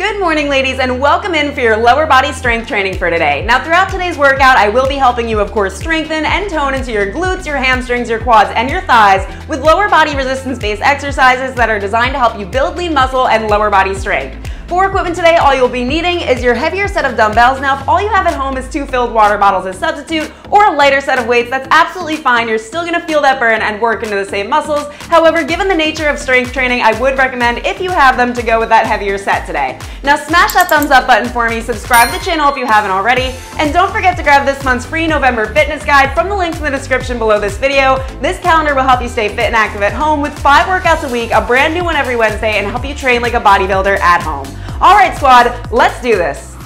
Good morning, ladies, and welcome in for your lower body strength training for today. Now, throughout today's workout, I will be helping you, of course, strengthen and tone into your glutes, your hamstrings, your quads, and your thighs with lower body resistance-based exercises that are designed to help you build lean muscle and lower body strength. For equipment today, all you'll be needing is your heavier set of dumbbells. Now, if all you have at home is 2 filled water bottles as substitute or a lighter set of weights, that's absolutely fine. You're still gonna feel that burn and work into the same muscles. However, given the nature of strength training, I would recommend, if you have them, to go with that heavier set today. Now, smash that thumbs up button for me, subscribe to the channel if you haven't already, and don't forget to grab this month's free November fitness guide from the links in the description below this video. This calendar will help you stay fit and active at home with 5 workouts a week, a brand new one every Wednesday, and help you train like a bodybuilder at home. All right, squad, let's do this.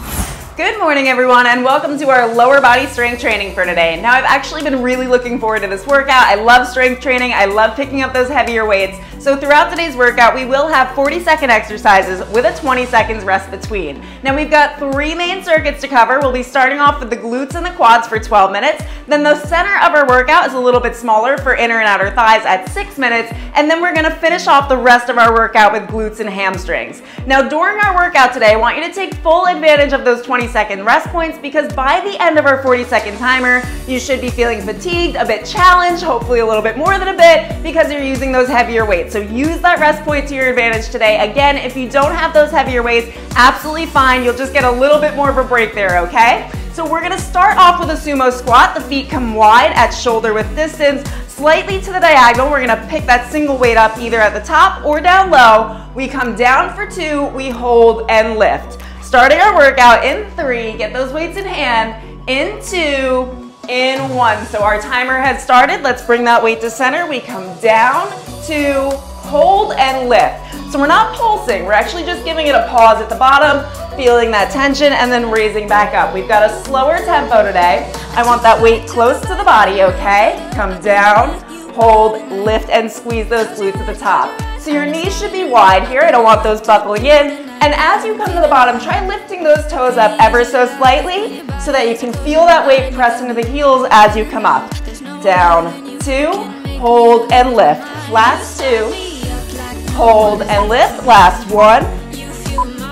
Good morning, everyone, and welcome to our lower body strength training for today. Now, I've actually been really looking forward to this workout. I love strength training. I love picking up those heavier weights. So throughout today's workout, we will have 40-second exercises with a 20 seconds rest between. Now, we've got 3 main circuits to cover. We'll be starting off with the glutes and the quads for 12 minutes. Then the center of our workout is a little bit smaller for inner and outer thighs at 6 minutes. And then we're gonna finish off the rest of our workout with glutes and hamstrings. Now, during our workout today, I want you to take full advantage of those 20-second rest points, because by the end of our 40-second timer, you should be feeling fatigued, a bit challenged, hopefully a little bit more than a bit, because you're using those heavier weights. So use that rest point to your advantage today. Again, if you don't have those heavier weights, absolutely fine. You'll just get a little bit more of a break there, okay? So we're gonna start off with a sumo squat. The feet come wide at shoulder width distance, slightly to the diagonal. We're gonna pick that single weight up either at the top or down low. We come down for 2, we hold and lift. Starting our workout in 3, get those weights in hand, in 2, in 1. So our timer has started. Let's bring that weight to center. We come down, 2, hold and lift. So we're not pulsing, we're actually just giving it a pause at the bottom, feeling that tension, and then raising back up. We've got a slower tempo today. I want that weight close to the body, okay? Come down, hold, lift, and squeeze those glutes at the top. So your knees should be wide here. I don't want those buckling in. And as you come to the bottom, try lifting those toes up ever so slightly so that you can feel that weight press into the heels as you come up. Down, 2, hold and lift. Last 2, hold and lift. Last 1,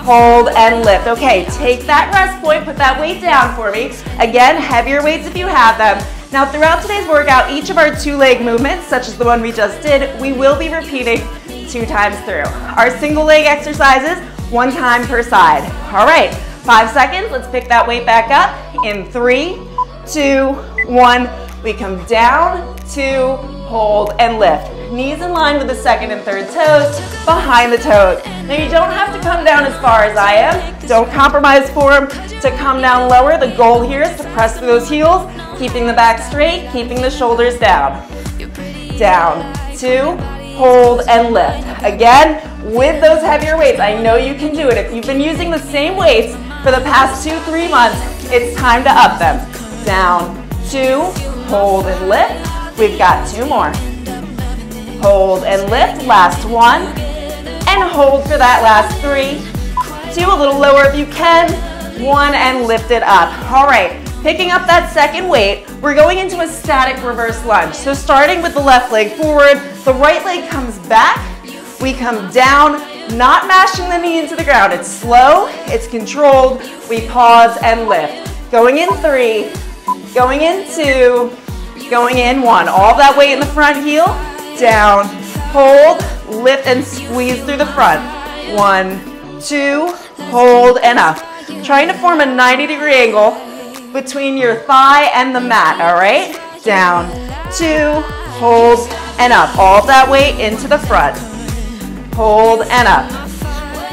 hold and lift. Okay, take that rest point, put that weight down for me. Again, heavier weights if you have them. Now, throughout today's workout, each of our 2-leg movements, such as the one we just did, we will be repeating 2 times through. Our single leg exercises, 1 time per side. All right, 5 seconds. Let's pick that weight back up. In 3, 2, 1. We come down, 2, hold and lift. Knees in line with the 2nd and 3rd toes, behind the toes. Now, you don't have to come down as far as I am. Don't compromise form to come down lower. The goal here is to press through those heels, keeping the back straight, keeping the shoulders down. Down, 2, hold and lift. Again, with those heavier weights, I know you can do it. If you've been using the same weights for the past 2-3 months, it's time to up them. Down, 2, hold and lift. We've got 2 more. Hold and lift, last 1. And hold for that last 3. 2, a little lower if you can. 1, and lift it up. All right, picking up that second weight, we're going into a static reverse lunge. So starting with the left leg forward, the right leg comes back. We come down, not mashing the knee into the ground. It's slow, it's controlled. We pause and lift. Going in 3, going in 2, going in 1. All that weight in the front heel, down, hold, lift, and squeeze through the front. 1, 2, hold, and up. Trying to form a 90-degree angle between your thigh and the mat, all right? Down, 2, hold, and up. All of that weight into the front. Hold and up.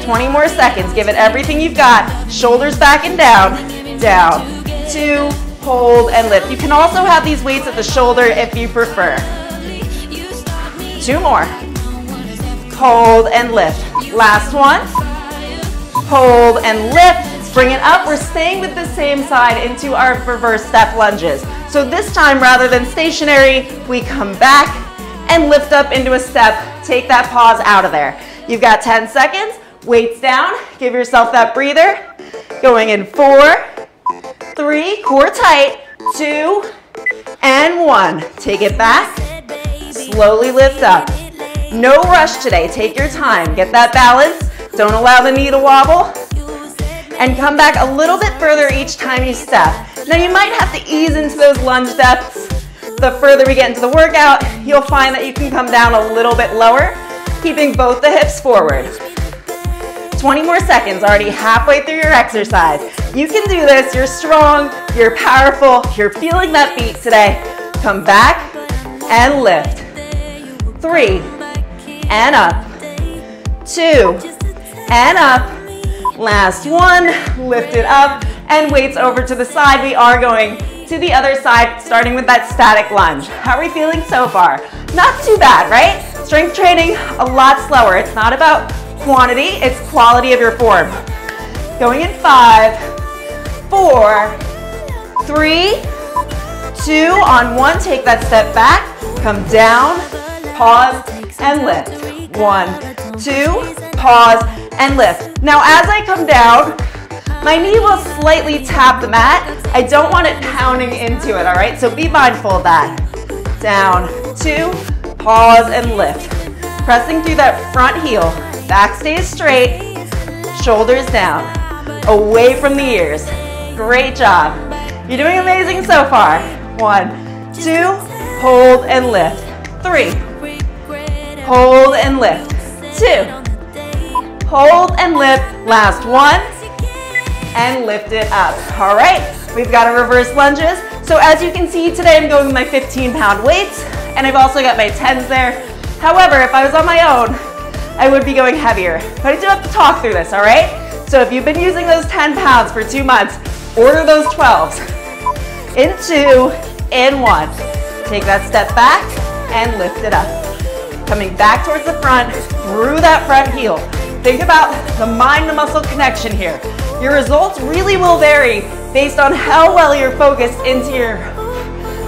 20 more seconds. Give it everything you've got. Shoulders back and down. Down, 2, hold, and lift. You can also have these weights at the shoulder if you prefer. 2 more. Hold and lift. Last 1. Hold and lift. Bring it up. We're staying with the same side into our reverse step lunges. So this time, rather than stationary, we come back and lift up into a step. Take that pause out of there. You've got 10 seconds. Weights down. Give yourself that breather. Going in 4, 3, core tight, 2, and 1. Take it back. Slowly lift up. No rush today. Take your time. Get that balance. Don't allow the knee to wobble. and come back a little bit further each time you step. Now you might have to ease into those lunge depths. The further we get into the workout, you'll find that you can come down a little bit lower, keeping both the hips forward. 20 more seconds, already halfway through your exercise. You can do this, you're strong, you're powerful, you're feeling that beat today. Come back and lift. 3, and up. 2, and up. Last one, lift it up, and weights over to the side. We are going to the other side, starting with that static lunge. How are we feeling so far? Not too bad, right? Strength training, a lot slower. It's not about quantity, it's quality of your form. Going in 5, 4, 3, 2, on 1, take that step back, come down, pause, and lift. 1, 2, pause, and lift. Now as I come down, my knee will slightly tap the mat. I don't want it pounding into it, all right? So be mindful of that. Down, 2, pause, and lift. Pressing through that front heel. Back stays straight, shoulders down, away from the ears. Great job. You're doing amazing so far. 1, 2, hold and lift. 3, hold and lift. 2, hold and lift. Last one, and lift it up. All right, we've got our reverse lunges. So as you can see, today I'm going with my 15-pound weights, and I've also got my 10s there. However, if I was on my own, I would be going heavier. But I do have to talk through this, all right? So if you've been using those 10 pounds for 2 months, order those 12s. In 2, in 1. Take that step back and lift it up. Coming back towards the front, through that front heel. Think about the mind to muscle connection here. Your results really will vary based on how well you're focused into your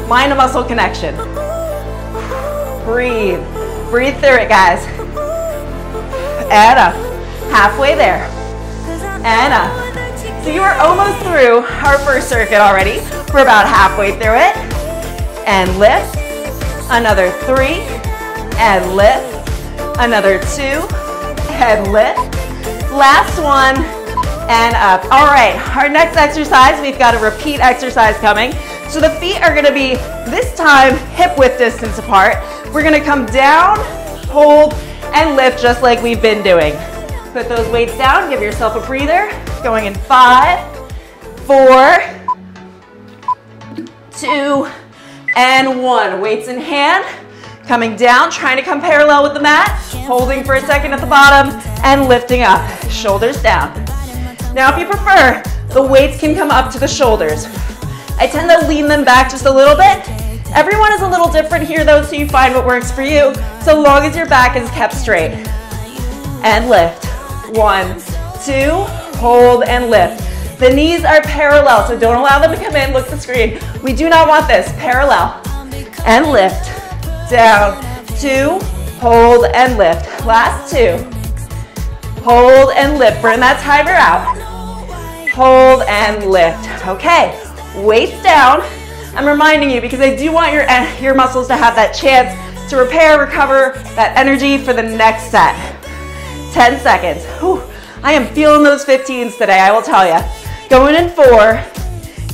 mind to muscle connection. Breathe. Breathe through it, guys. And up. Halfway there. And up. So you are almost through our first circuit already. We're about halfway through it. And lift. Another 3. And lift. Another 2. And lift. Last one. And up. All right, our next exercise, we've got a repeat exercise coming. So the feet are gonna be, this time, hip width distance apart. We're gonna come down, hold, and lift just like we've been doing. Put those weights down, give yourself a breather. Going in 5, 4, 2, and 1. Weights in hand, coming down, trying to come parallel with the mat, holding for a second at the bottom, and lifting up, shoulders down. Now if you prefer, the weights can come up to the shoulders. I tend to lean them back just a little bit. Everyone is a little different here though, so you find what works for you, so long as your back is kept straight. And lift. 1, 2, hold and lift. The knees are parallel, so don't allow them to come in. Look at the screen. We do not want this. Parallel. And lift. Down. 2, hold and lift. Last 2. Hold and lift. Burn that timer out. Hold and lift. Okay, weights down. I'm reminding you because I do want your muscles to have that chance to repair, recover that energy for the next set. 10 seconds. Whew. I am feeling those 15s today, I will tell you. Going in 4,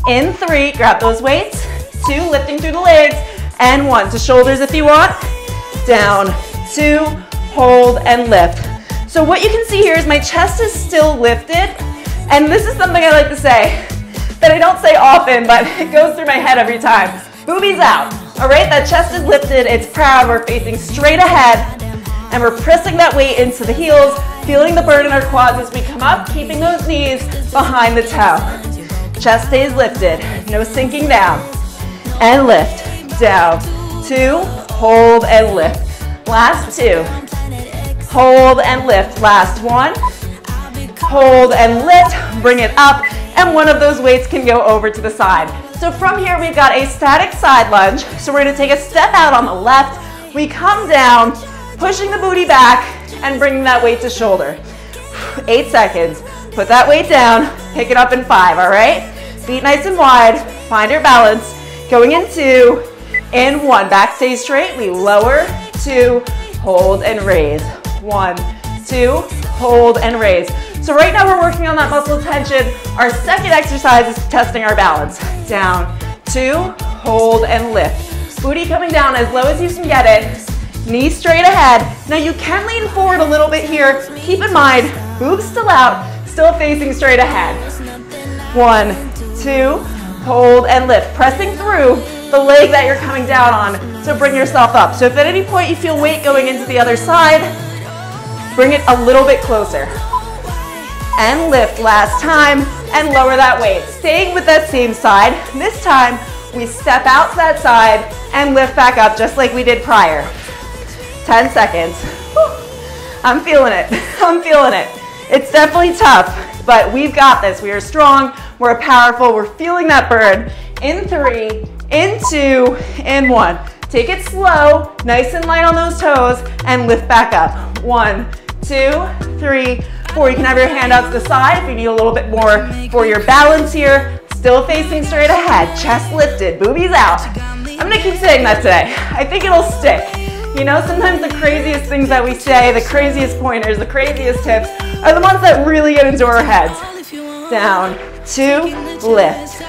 in 3, grab those weights. 2, lifting through the legs, and 1 to shoulders if you want. Down, 2, hold and lift. So what you can see here is my chest is still lifted, and this is something I like to say that I don't say often, but it goes through my head every time. Boobies out, all right? That chest is lifted, it's proud, we're facing straight ahead, and we're pressing that weight into the heels, feeling the burn in our quads as we come up, keeping those knees behind the toe. Chest stays lifted, no sinking down. And lift, down, 2, hold and lift. Last 2. Hold and lift. Last 1. Hold and lift. Bring it up. And one of those weights can go over to the side. So from here, we've got a static side lunge. So we're going to take a step out on the left. We come down, pushing the booty back and bringing that weight to shoulder. 8 seconds. Put that weight down. Pick it up in 5, all right? Feet nice and wide. Find your balance. Going in 2, in 1. Back stays straight. We lower, 2, hold and raise. 1, 2, hold and raise. So right now we're working on that muscle tension. Our second exercise is testing our balance. Down, 2, hold and lift. Booty coming down as low as you can get it. Knees straight ahead. Now you can lean forward a little bit here. Keep in mind, boobs still out, still facing straight ahead. 1, 2, hold and lift. Pressing through the leg that you're coming down on, so bring yourself up. So if at any point you feel weight going into the other side, bring it a little bit closer. And lift last time, and lower that weight. Staying with that same side. This time, we step out to that side and lift back up just like we did prior. 10 seconds. Whew. I'm feeling it. I'm feeling it. It's definitely tough, but we've got this. We are strong, we're powerful, we're feeling that burn. In 3, in 2, in 1. Take it slow, nice and light on those toes, and lift back up. 1, 2, 3, 4. You can have your hand out to the side if you need a little bit more for your balance here. Still facing straight ahead, chest lifted, boobies out. I'm gonna keep saying that today. I think it'll stick. You know, sometimes the craziest things that we say, the craziest pointers, the craziest tips are the ones that really get into our heads. Down, 2, lift.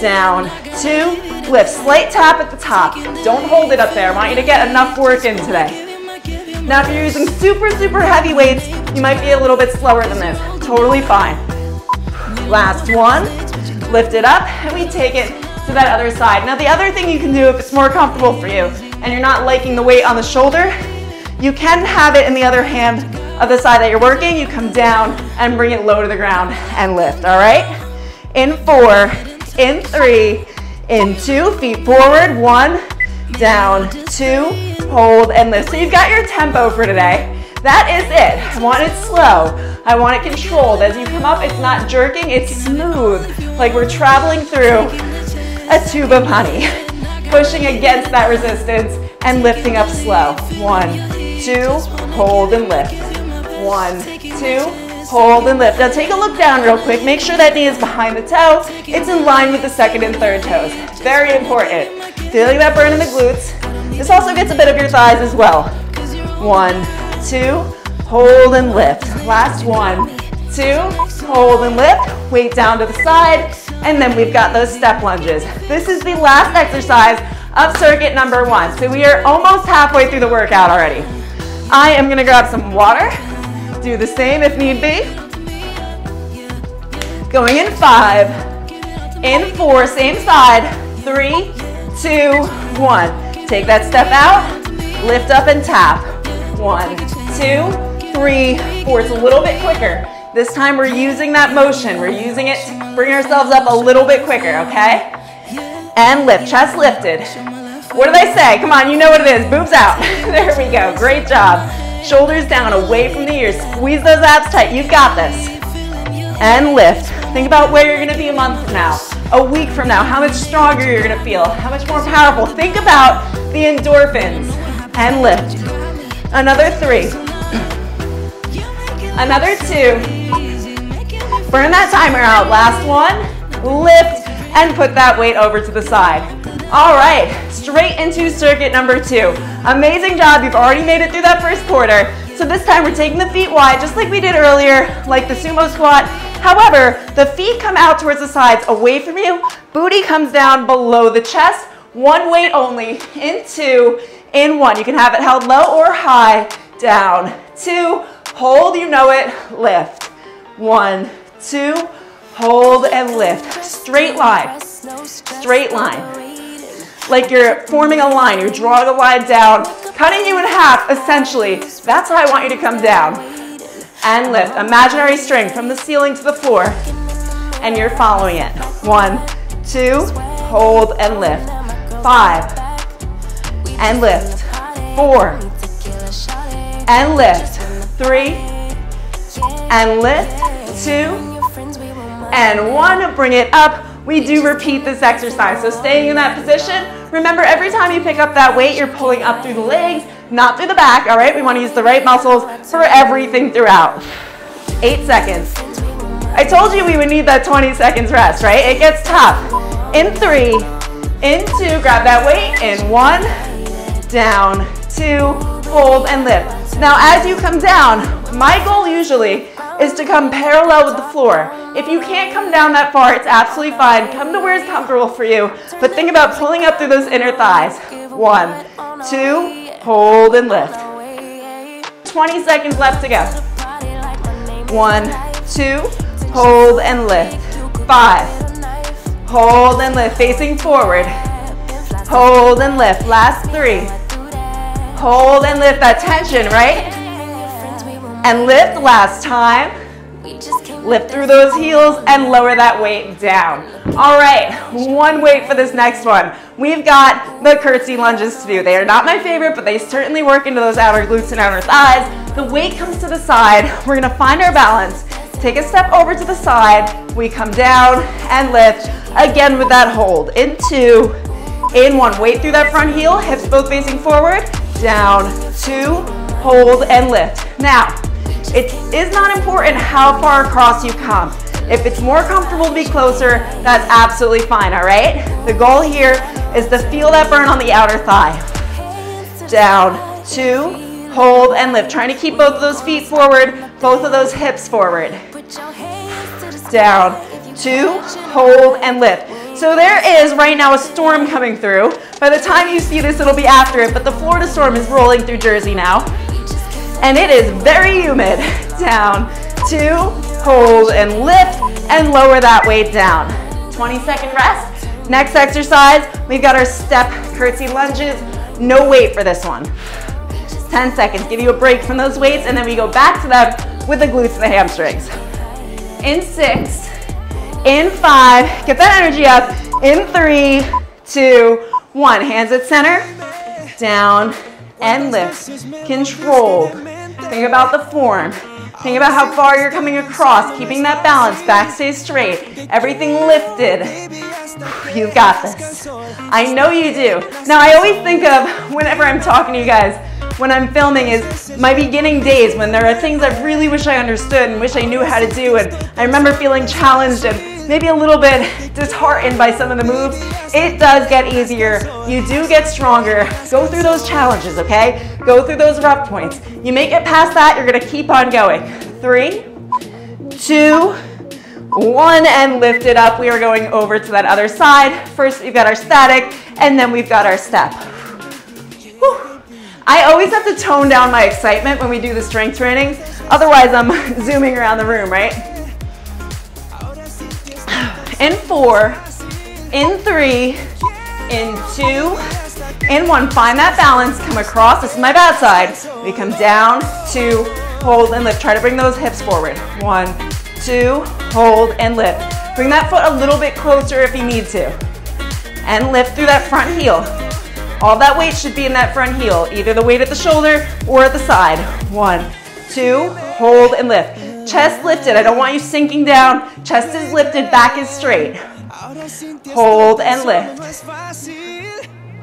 Down, 2, lift. Slight tap at the top. Don't hold it up there. I want you to get enough work in today. Now if you're using super, super heavy weights, you might be a little bit slower than this. Totally fine. Last one. Lift it up, and we take it to that other side. Now the other thing you can do if it's more comfortable for you, and you're not liking the weight on the shoulder, you can have it in the other hand of the side that you're working. You come down and bring it low to the ground and lift, all right? In 4, in 3, in 2, feet forward, 1, down, 2, hold and lift. So you've got your tempo for today. That is it. I want it slow. I want it controlled. As you come up, it's not jerking, it's smooth, like we're traveling through a tube of honey. Pushing against that resistance and lifting up slow. 1, 2, hold and lift. 1, 2, hold and lift. Now take a look down real quick. Make sure that knee is behind the toe. It's in line with the second and third toes. Very important. Feeling that burn in the glutes. This also gets a bit of your thighs as well. 1, 2, hold and lift. Last 1, 2, hold and lift. Weight down to the side. And then we've got those step lunges. This is the last exercise of circuit number 1. So we are almost halfway through the workout already. I am gonna grab some water. Do the same if need be. Going in 5, in 4, same side. 3, 2, 1. Take that step out, lift up and tap. 1, 2, 3, 4. It's a little bit quicker. This time we're using that motion. We're using it to bring ourselves up a little bit quicker, okay? And lift, chest lifted. What did I say? Come on, you know what it is. Boobs out. There we go. Great job. Shoulders down, away from the ears. Squeeze those abs tight. You've got this. And lift. Think about where you're going to be a month from now, a week from now, how much stronger you're going to feel, how much more powerful. Think about the endorphins. And lift. Another 3. Another 2. Burn that timer out. Last one. Lift and put that weight over to the side. All right, straight into circuit number 2. Amazing job. You've already made it through that first quarter. So this time we're taking the feet wide, just like we did earlier, like the sumo squat. However, the feet come out towards the sides, away from you. Booty comes down below the chest. One weight only. In 2, in 1. You can have it held low or high. Down, 2, hold, you know it, lift. 1, 2, hold and lift. Straight line, straight line. Like you're forming a line, you're drawing a line down, cutting you in half, essentially. That's how I want you to come down. And lift, imaginary string from the ceiling to the floor. And you're following it. 1, 2, hold and lift. 5, and lift. 4, and lift. 3, and lift. 2, and 1. Bring it up. We do repeat this exercise. So staying in that position. Remember, every time you pick up that weight, you're pulling up through the legs, not through the back, all right? We want to use the right muscles for everything throughout. 8 seconds. I told you we would need that 20 seconds rest, right? It gets tough. In 3, in 2, grab that weight. In 1, down, 2, hold and lift. Now, as you come down, my goal usually is to come parallel with the floor. If you can't come down that far, it's absolutely fine. Come to where it's comfortable for you, but think about pulling up through those inner thighs. 1, 2, hold and lift. 20 seconds left to go. 1, 2, hold and lift. 5, hold and lift, facing forward. Hold and lift, last 3. Hold and lift that tension, right? And lift, last time. Lift through those heels and lower that weight down. All right, one weight for this next one. We've got the curtsy lunges to do. They are not my favorite, but they certainly work into those outer glutes and outer thighs. The weight comes to the side. We're gonna find our balance. Take a step over to the side. We come down and lift. Again with that hold. In 2, in 1. Weight through that front heel, hips both facing forward. Down, 2, hold and lift. Now, it is not important how far across you come. If it's more comfortable to be closer, that's absolutely fine, all right? The goal here is to feel that burn on the outer thigh. Down, 2, hold and lift. Trying to keep both of those feet forward, both of those hips forward. Down, 2, hold and lift. So there is right now a storm coming through. By the time you see this, it'll be after it, but the Florida storm is rolling through Jersey now. And it is very humid. Down, 2, hold and lift, and lower that weight down. 20-second rest. Next exercise, we've got our step curtsy lunges. No weight for this one. 10 seconds, give you a break from those weights, and then we go back to them with the glutes and the hamstrings. In 6, in 5, get that energy up. In 3, 2, 1, hands at center, down, and lift. Controlled. Think about the form. Think about how far you're coming across, keeping that balance, back stays straight, everything lifted. You've got this. I know you do. Now I always think of, whenever I'm talking to you guys, when I'm filming, is my beginning days when there are things I really wish I understood and wish I knew how to do, and I remember feeling challenged and maybe a little bit disheartened by some of the moves. It does get easier. You do get stronger. Go through those challenges, okay? Go through those rough points. You make it past that, you're gonna keep on going. 3, 2, 1, and lift it up. We are going over to that other side. First, we've got our static, and then we've got our step. Whew. I always have to tone down my excitement when we do the strength training. Otherwise, I'm zooming around the room, right? In 4, in 3, in 2, in 1. Find that balance, come across. This is my bad side. We come down, 2, hold and lift. Try to bring those hips forward. 1, 2, hold and lift. Bring that foot a little bit closer if you need to. And lift through that front heel. All that weight should be in that front heel, either the weight at the shoulder or at the side. 1, 2, hold and lift. Chest lifted, I don't want you sinking down. Chest is lifted, back is straight. Hold and lift.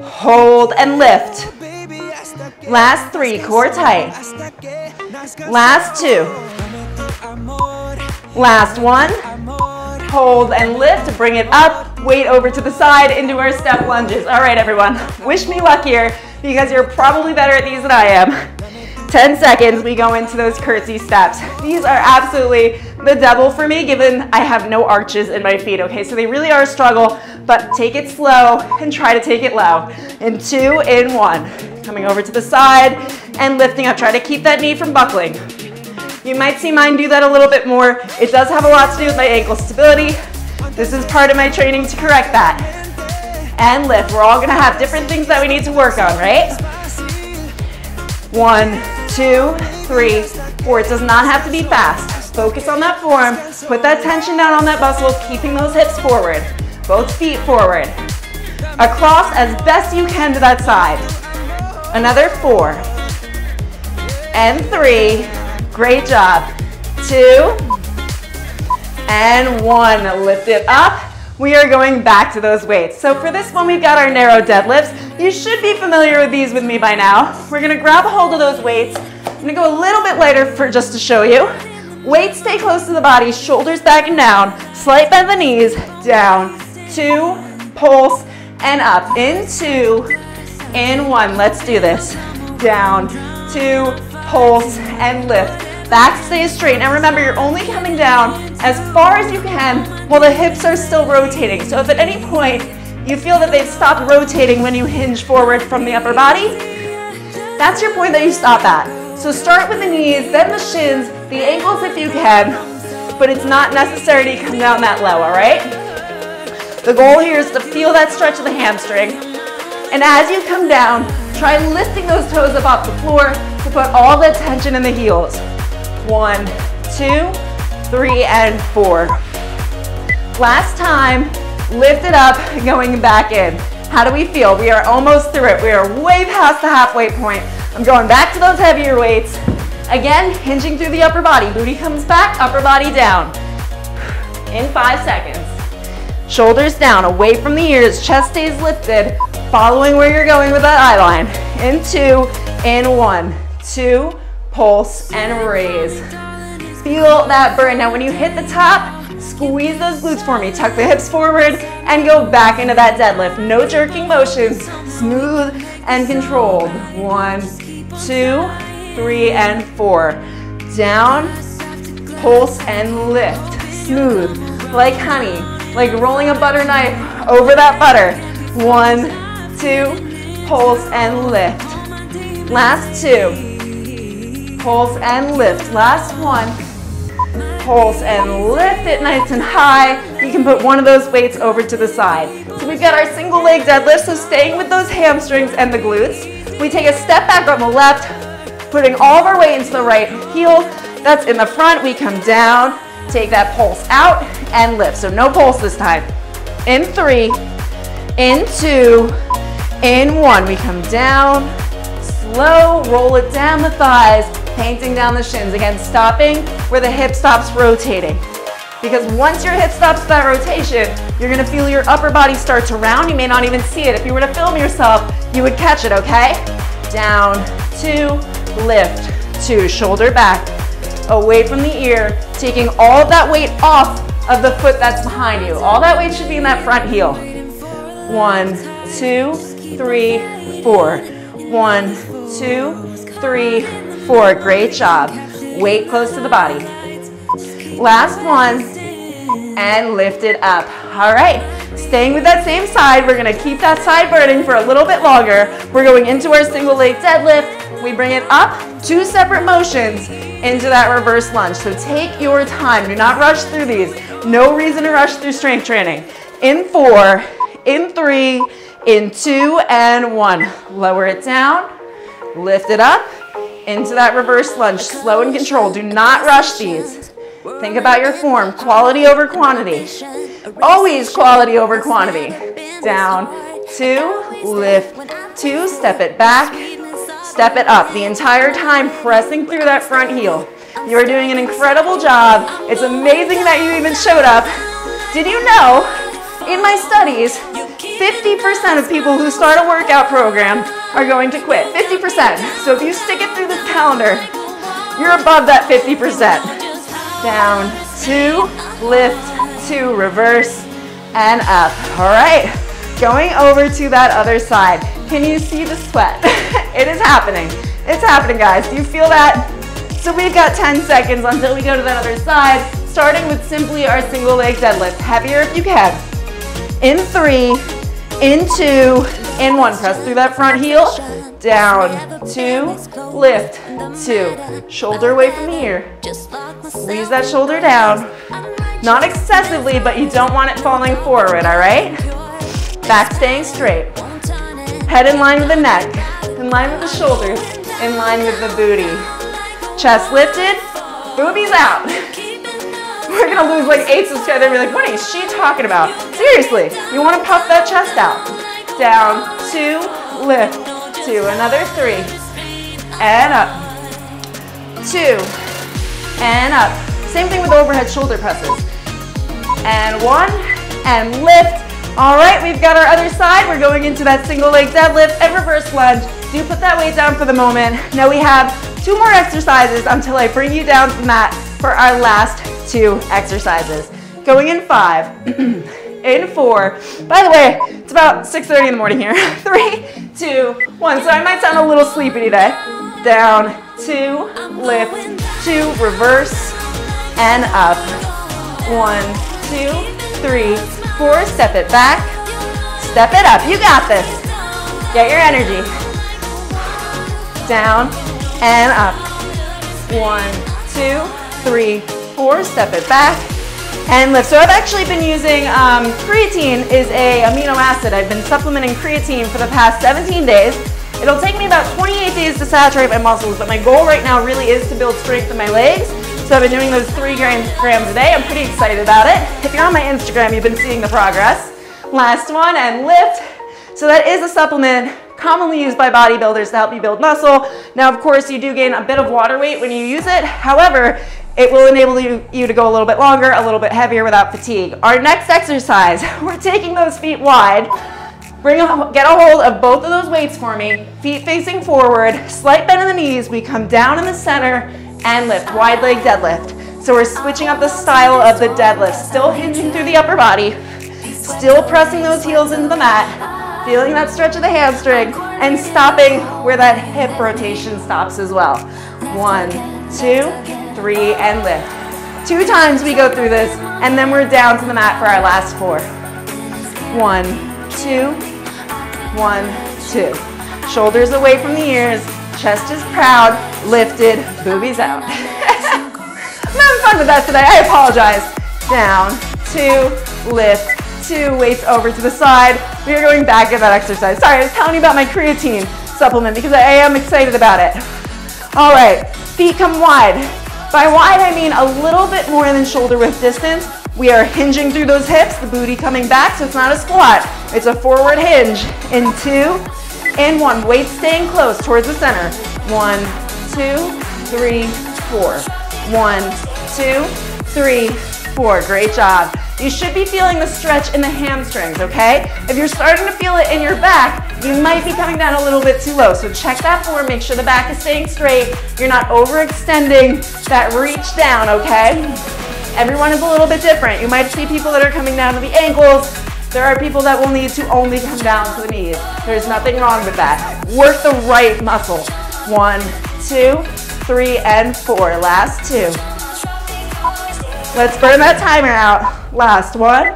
Hold and lift. Last 3, core tight. Last 2. Last 1. Hold and lift, bring it up. Weight over to the side into our step lunges. All right, everyone, wish me luck here because you're probably better at these than I am. 10 seconds, we go into those curtsy steps. These are absolutely the devil for me given I have no arches in my feet, okay? So they really are a struggle, but take it slow and try to take it low. In 2, in 1. Coming over to the side and lifting up. Try to keep that knee from buckling. You might see mine do that a little bit more. It does have a lot to do with my ankle stability. This is part of my training to correct that. And lift. We're all gonna have different things that we need to work on, right? 1, 2, 3, 4. It does not have to be fast. Focus on that form. Put that tension down on that muscle, keeping those hips forward. Both feet forward. Across as best you can to that side. Another 4. And 3. Great job. 2. And 1. Lift it up. We are going back to those weights. So for this one, we've got our narrow deadlifts. You should be familiar with these with me by now. We're gonna grab a hold of those weights. I'm gonna go a little bit lighter just to show you. Weights stay close to the body, shoulders back and down. Slight bend the knees, down, 2, pulse, and up. In 2, in 1. Let's do this. Down, 2, pulse, and lift. Back stays straight. Now remember, you're only coming down as far as you can while the hips are still rotating. So if at any point you feel that they've stopped rotating when you hinge forward from the upper body, that's your point that you stop at. So start with the knees, then the shins, the ankles if you can, but it's not necessary to come down that low, all right? The goal here is to feel that stretch of the hamstring. And as you come down, try lifting those toes up off the floor to put all the tension in the heels. 1, 2, 3, and 4. Last time, lift it up, going back in. How do we feel? We are almost through it. We are way past the halfway point. I'm going back to those heavier weights. Again, hinging through the upper body. Booty comes back, upper body down. In 5 seconds. Shoulders down, away from the ears, chest stays lifted, following where you're going with that eye line. In 2, in 1, 2, pulse, and raise. Feel that burn. Now when you hit the top, squeeze those glutes for me. Tuck the hips forward and go back into that deadlift. No jerking motions, smooth and controlled. 1, 2, 3, and 4. Down, pulse, and lift. Smooth, like honey, like rolling a butter knife over that butter. 1, 2, pulse, and lift. Last 2. Pulse and lift. Last 1. Pulse and lift it nice and high. You can put one of those weights over to the side. So we've got our single leg deadlift, so staying with those hamstrings and the glutes. We take a step back on the left, putting all of our weight into the right heel. That's in the front. We come down, take that pulse out, and lift. So no pulse this time. In 3, in 2, in 1. We come down, slow, roll it down the thighs, painting down the shins. Again, stopping where the hip stops rotating. Because once your hip stops that rotation, you're gonna feel your upper body start to round. You may not even see it. If you were to film yourself, you would catch it, okay? Down, 2, lift, 2, shoulder back, away from the ear, taking all of that weight off of the foot that's behind you. All that weight should be in that front heel. 1, 2, 3, 4. 1, 2, 3, 4. Great job. Weight close to the body. Last one, and lift it up. All right, staying with that same side, we're gonna keep that side burning for a little bit longer. We're going into our single leg deadlift. We bring it up, 2 separate motions into that reverse lunge. So take your time, do not rush through these. No reason to rush through strength training. In 4, in 3, in 2, and 1. Lower it down, lift it up, into that reverse lunge, slow and controlled. Do not rush these. Think about your form, quality over quantity. Always quality over quantity. Down, 2, lift, 2, step it back, step it up. The entire time pressing through that front heel. You are doing an incredible job. It's amazing that you even showed up. Did you know, in my studies, 50% of people who start a workout program are going to quit. 50%. So if you stick it through this calendar, you're above that 50%. Down, 2, lift, 2, reverse, and up. All right, going over to that other side. Can you see the sweat? It is happening. It's happening, guys. Do you feel that? So we've got 10 seconds until we go to that other side, starting with simply our single leg deadlift. Heavier if you can. In 3, in 2, in 1. Press through that front heel. Down, 2, lift, 2. Shoulder away from the ear. Squeeze that shoulder down. Not excessively, but you don't want it falling forward, all right? Back staying straight. Head in line with the neck, in line with the shoulders, in line with the booty. Chest lifted, boobies out. We're gonna lose like 8 subscribers. They'll be like, what is she talking about? Seriously, you wanna puff that chest out. Down, 2, lift, 2, another 3, and up, 2, and up. Same thing with overhead shoulder presses. And 1, and lift. All right, we've got our other side. We're going into that single leg deadlift and reverse lunge. Do put that weight down for the moment. Now we have 2 more exercises until I bring you down to the mat for our last 2 exercises. Going in 5, in 4. By the way, it's about 6:30 in the morning here. 3, 2, 1. So I might sound a little sleepy today. Down, 2, lift, 2, reverse, and up. 1, 2, 3, 4, step it back, step it up. You got this. Get your energy. Down and up. 1, 2, 3, 4, step it back, and lift. So I've actually been using, creatine is a amino acid. I've been supplementing creatine for the past 17 days. It'll take me about 28 days to saturate my muscles, but my goal right now really is to build strength in my legs. So I've been doing those 3 grams a day. I'm pretty excited about it. If you're on my Instagram, you've been seeing the progress. Last one, and lift. So that is a supplement commonly used by bodybuilders to help you build muscle. Now, of course, you do gain a bit of water weight when you use it. However, it will enable you to go a little bit longer, a little bit heavier without fatigue. Our next exercise, we're taking those feet wide. Get a hold of both of those weights for me. Feet facing forward, slight bend in the knees. We come down in the center and lift, wide leg deadlift. So we're switching up the style of the deadlift, still hinging through the upper body, still pressing those heels into the mat, feeling that stretch of the hamstring, and stopping where that hip rotation stops as well. 1, 2, 3, and lift. 2 times we go through this, and then we're down to the mat for our last 4. 1, 2, 1, 2. Shoulders away from the ears, chest is proud, lifted, boobies out. I'm having fun with that today, I apologize. Down, 2, lift, 2, weights over to the side. We are going back at that exercise. Sorry, I was telling you about my creatine supplement because I am excited about it. All right, feet come wide. By wide, I mean a little bit more than shoulder width distance. We are hinging through those hips, the booty coming back, so it's not a squat. It's a forward hinge in 2, and 1. Weight staying close towards the center. 1, 2, 3, 4. 1, 2, 3, 4. Great job. You should be feeling the stretch in the hamstrings, okay? If you're starting to feel it in your back, you might be coming down a little bit too low. So check that form, make sure the back is staying straight. You're not overextending that reach down, okay? Everyone is a little bit different. You might see people that are coming down to the ankles. There are people that will need to only come down to the knees. There's nothing wrong with that. Work the right muscle. 1, 2, 3, and 4. Last 2. Let's burn that timer out. Last 1.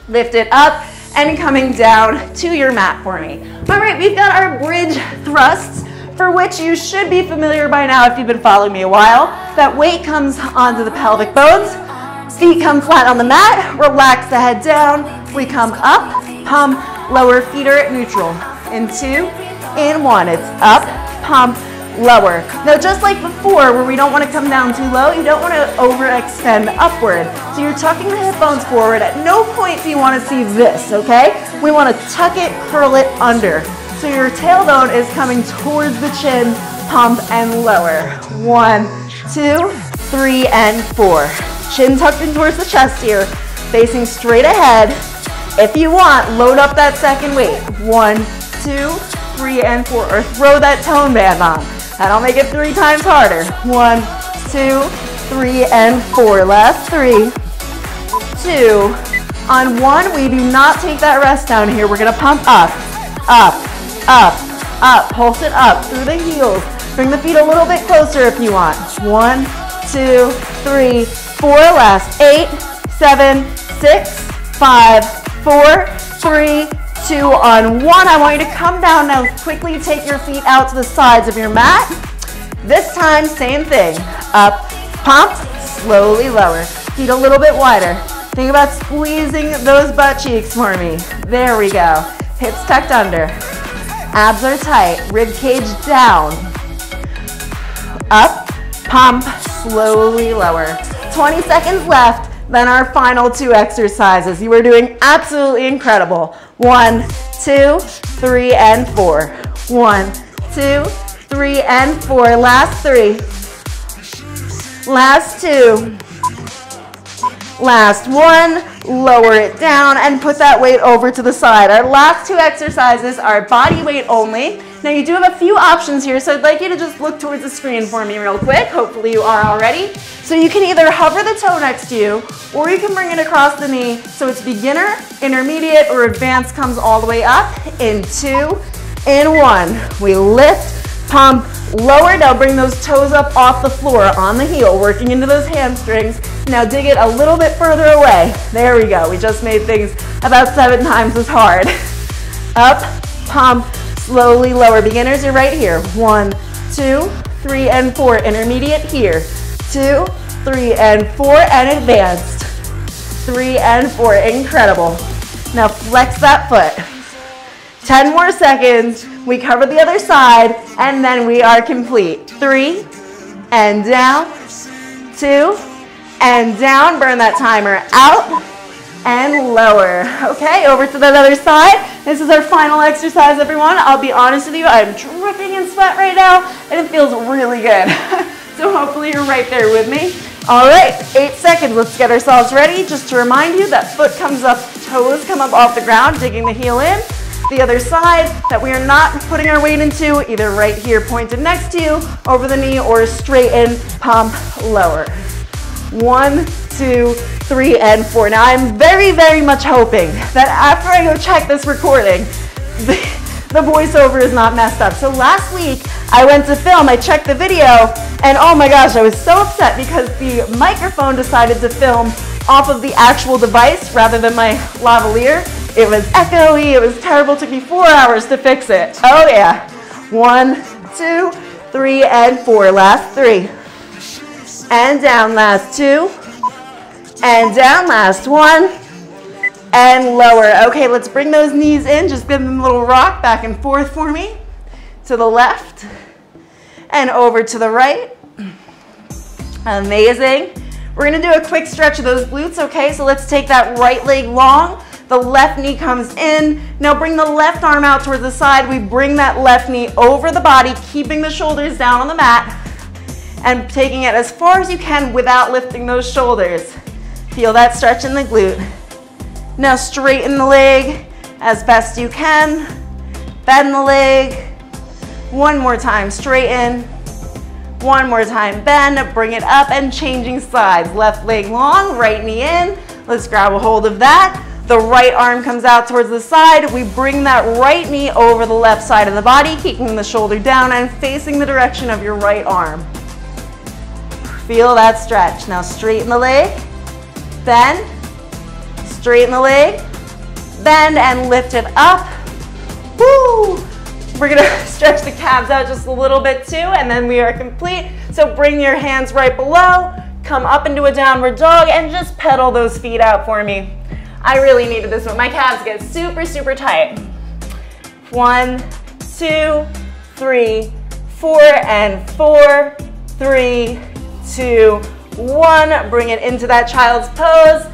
Lift it up and coming down to your mat for me. All right, we've got our bridge thrusts, for which you should be familiar by now if you've been following me a while. That weight comes onto the pelvic bones, feet come flat on the mat, relax the head down, we come up, pump, lower, feet are at neutral. In 2, in 1, it's up, pump, lower. Now just like before where we don't want to come down too low, you don't want to overextend upward. So you're tucking the hip bones forward. At no point do you want to see this, okay? We want to tuck it, curl it under. So your tailbone is coming towards the chin, pump and lower. 1, 2, 3, and 4. Chin tucked in towards the chest here, facing straight ahead. If you want, load up that second weight. 1, 2, 3, and 4, or throw that tone band on. That'll make it 3 times harder. 1, 2, 3, and 4. Last 3, 2. On 1, we do not take that rest down here. We're gonna pump up, up, up, up. Pulse it up through the heels. Bring the feet a little bit closer if you want. 1, 2, 3, 4. Last 8, 7, 6, 5, 4, 3, 2. On 1, I want you to come down now. Quickly take your feet out to the sides of your mat. This time, same thing. Up, pump, slowly lower. Feet a little bit wider. Think about squeezing those butt cheeks for me. There we go. Hips tucked under. Abs are tight. Rib cage down. Up, pump, slowly lower. 20 seconds left. Then our final 2 exercises. You are doing absolutely incredible. 1, 2, 3, and 4. 1, 2, 3, and 4. Last 3. Last 2. Last 1. Lower it down and put that weight over to the side. Our last 2 exercises are body weight only. Now you do have a few options here, so I'd like you to just look towards the screen for me real quick. Hopefully you are already. So you can either hover the toe next to you, or you can bring it across the knee. So it's beginner, intermediate, or advanced comes all the way up. In 2, in 1. We lift, pump, lower. Now bring those toes up off the floor on the heel, working into those hamstrings. Now dig it a little bit further away. There we go. We just made things about 7 times as hard. Up, pump, slowly lower. Beginners, you're right here. 1, 2, 3, and 4. Intermediate here. 2, 3, and 4, and advanced. 3 and 4. Incredible. Now flex that foot. 10 more seconds. We cover the other side, and then we are complete. 3, and down. 2, and down. Burn that timer out, and lower. Okay, over to that other side. This is our final exercise, everyone. I'll be honest with you, I'm dripping in sweat right now, and it feels really good. So hopefully you're right there with me. All right, 8 seconds. Let's get ourselves ready. Just to remind you, that foot comes up, toes come up off the ground, digging the heel in. The other side that we are not putting our weight into, either right here pointed next to you, over the knee, or straight in, pump, lower. 1, 2, 3, and 4. Now I'm very, very much hoping that after I go check this recording, the voiceover is not messed up. So last week I went to film, I checked the video, and oh my gosh, I was so upset because the microphone decided to film off of the actual device rather than my lavalier. It was echoey, it was terrible, it took me 4 hours to fix it. Oh yeah. 1, 2, 3, and 4. Last 3. And down, last 2. And down, last 1. And lower. Okay, let's bring those knees in. Just give them a little rock back and forth for me. To the left. And over to the right. Amazing. We're gonna do a quick stretch of those glutes, okay? So let's take that right leg long. The left knee comes in. Now bring the left arm out towards the side. We bring that left knee over the body, keeping the shoulders down on the mat and taking it as far as you can without lifting those shoulders. Feel that stretch in the glute. Now straighten the leg as best you can. Bend the leg. One more time, straighten. One more time, bend, bring it up, and changing sides. Left leg long, right knee in. Let's grab a hold of that. The right arm comes out towards the side. We bring that right knee over the left side of the body, keeping the shoulder down and facing the direction of your right arm. Feel that stretch. Now straighten the leg, bend, straighten the leg, bend, and lift it up. Woo! We're gonna stretch the calves out just a little bit too, and then we are complete. So bring your hands right below, come up into a downward dog, and just pedal those feet out for me. I really needed this one. My calves get super, super tight. 1, 2, 3, 4, and 4, 3, 2, 1. Bring it into that child's pose.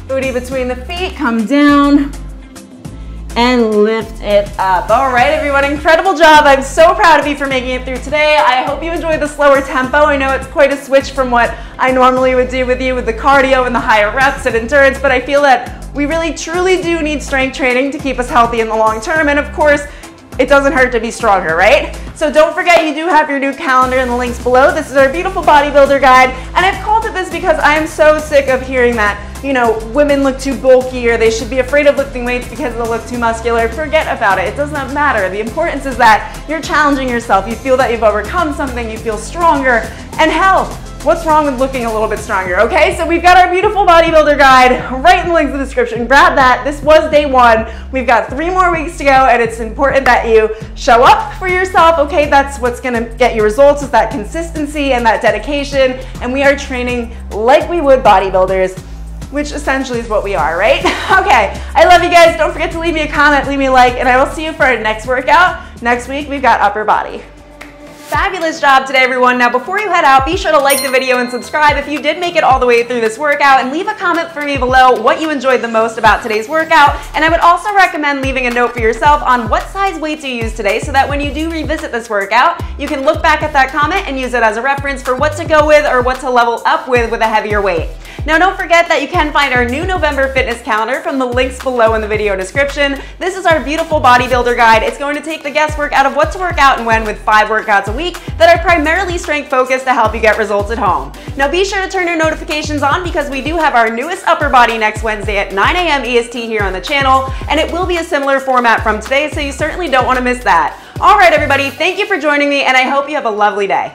Booty between the feet, come down and lift it up. All right, everyone, incredible job. I'm so proud of you for making it through today. I hope you enjoyed the slower tempo. I know it's quite a switch from what I normally would do with you with the cardio and the higher reps and endurance, but I feel that we really truly do need strength training to keep us healthy in the long term, and of course, it doesn't hurt to be stronger, right? So don't forget, you do have your new calendar in the links below. This is our beautiful bodybuilder guide, and I've called it this because I am so sick of hearing that, you know, women look too bulky or they should be afraid of lifting weights because they'll look too muscular. Forget about it. It does not matter. The importance is that you're challenging yourself. You feel that you've overcome something. You feel stronger. And hell, what's wrong with looking a little bit stronger, okay? So we've got our beautiful bodybuilder guide right in the links in the description. Grab that. This was day 1. We've got 3 more weeks to go, and it's important that you show up for yourself, okay? That's what's gonna get you results, is that consistency and that dedication, and we are training like we would bodybuilders, which essentially is what we are, right? Okay, I love you guys. Don't forget to leave me a comment, leave me a like, and I will see you for our next workout. Next week, we've got upper body. Fabulous job today, everyone. Now, before you head out, be sure to like the video and subscribe if you did make it all the way through this workout, and leave a comment for me below what you enjoyed the most about today's workout. And I would also recommend leaving a note for yourself on what size weights you used today, so that when you do revisit this workout, you can look back at that comment and use it as a reference for what to go with or what to level up with a heavier weight. Now don't forget that you can find our new November fitness calendar from the links below in the video description. This is our beautiful bodybuilder guide. It's going to take the guesswork out of what to work out and when with 5 workouts a week that are primarily strength focused to help you get results at home. Now be sure to turn your notifications on because we do have our newest upper body next Wednesday at 9 a.m. EST here on the channel, and it will be a similar format from today, so you certainly don't want to miss that. All right, everybody, thank you for joining me, and I hope you have a lovely day.